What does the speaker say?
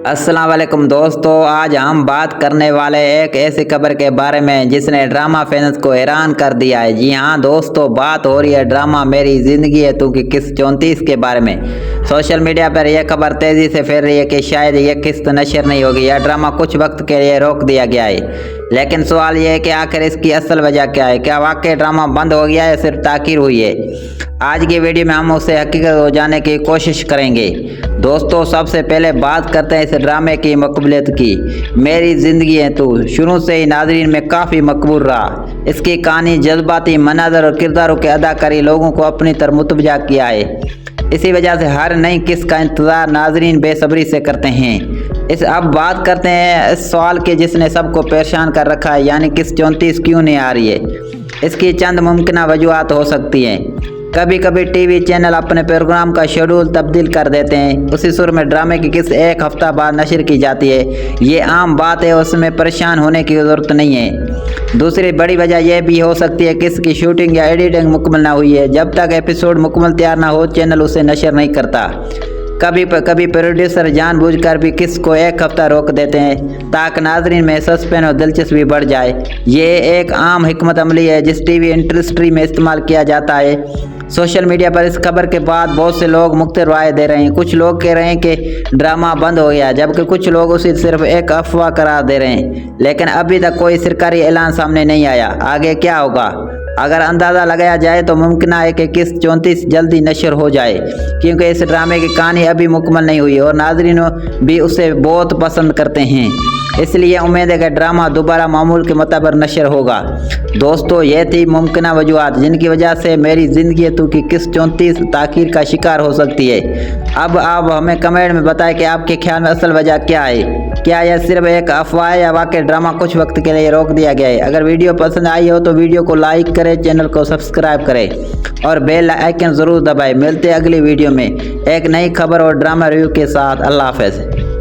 अस्सलाम वालेकुम दोस्तों, आज हम बात करने वाले एक ऐसी खबर के बारे में जिसने ड्रामा फैंस को हैरान कर दिया है। जी हाँ दोस्तों, बात हो रही है ड्रामा मेरी ज़िंदगी है तू की किस्त 34 के बारे में। सोशल मीडिया पर यह खबर तेज़ी से फैल रही है कि शायद यह किस्त नशर नहीं होगी। यह ड्रामा कुछ वक्त के लिए रोक दिया गया है, लेकिन सवाल यह है कि आखिर इसकी असल वजह क्या है। क्या वाकई ड्रामा बंद हो गया है, सिर्फ ताख़ीर हुई है? आज की वीडियो में हम उसे हकीकत हो जाने की कोशिश करेंगे। दोस्तों, सबसे पहले बात करते हैं इस ड्रामे की मकबूलियत की। मेरी ज़िंदगी है तू शुरू से ही नाज़रीन में काफ़ी मकबूल रहा। इसकी कहानी, जज्बाती मनाज़र और किरदारों की अदाकारी लोगों को अपनी तरफ मुतवज्जा किया है। इसी वजह से हर नई किस्त का इंतज़ार नाज़रीन बेसब्री से करते हैं। अब बात करते हैं इस सवाल के जिसने सबको परेशान कर रखा है, यानी किस्त 34 क्यों नहीं आ रही है। इसकी चंद मुमकिन वजूहात हो सकती हैं। कभी कभी टीवी चैनल अपने प्रोग्राम का शेड्यूल तब्दील कर देते हैं। उसी सुर में ड्रामे की किस्त एक हफ्ता बाद नशर की जाती है। ये आम बात है, उसमें परेशान होने की ज़रूरत नहीं है। दूसरी बड़ी वजह यह भी हो सकती है कि इसकी शूटिंग या एडिटिंग मुकम्मल ना हुई है। जब तक एपिसोड मुकम्मल तैयार ना हो, चैनल उसे नशर नहीं करता। कभी प्रोड्यूसर जानबूझकर भी किस्त को एक हफ्ता रोक देते हैं ताकि नाज़रीन में सस्पेंस और दिलचस्पी बढ़ जाए। ये एक आम हिकमत अमली है जिस टीवी इंडस्ट्री में इस्तेमाल किया जाता है। सोशल मीडिया पर इस खबर के बाद बहुत से लोग मुख्तलिफ राय दे रहे हैं। कुछ लोग कह रहे हैं कि ड्रामा बंद हो गया, जबकि कुछ लोग उसे सिर्फ एक अफवाह करार दे रहे हैं। लेकिन अभी तक कोई सरकारी ऐलान सामने नहीं आया। आगे क्या होगा? अगर अंदाज़ा लगाया जाए तो मुमकिन है कि किस्त 34 जल्दी नशर हो जाए, क्योंकि इस ड्रामे की कहानी अभी मुकम्मल नहीं हुई और नाज़रीन भी उसे बहुत पसंद करते हैं। इसलिए उम्मीद है कि ड्रामा दोबारा मामूल के मुताबिक नशर होगा। दोस्तों, ये थी मुमकिन वजूहात जिनकी वजह से मेरी ज़िंदगी तू की किस्त 34 ताख़ीर का शिकार हो सकती है। अब आप हमें कमेंट में बताएं कि आपके ख्याल में असल वजह क्या है। क्या यह सिर्फ एक अफवाह है या वाकई ड्रामा कुछ वक्त के लिए रोक दिया गया है? अगर वीडियो पसंद आई हो तो वीडियो को लाइक करें, चैनल को सब्सक्राइब करें और बेल आइकन ज़रूर दबाएं। मिलते हैं अगली वीडियो में एक नई खबर और ड्रामा रिव्यू के साथ। अल्लाह हाफ़िज़।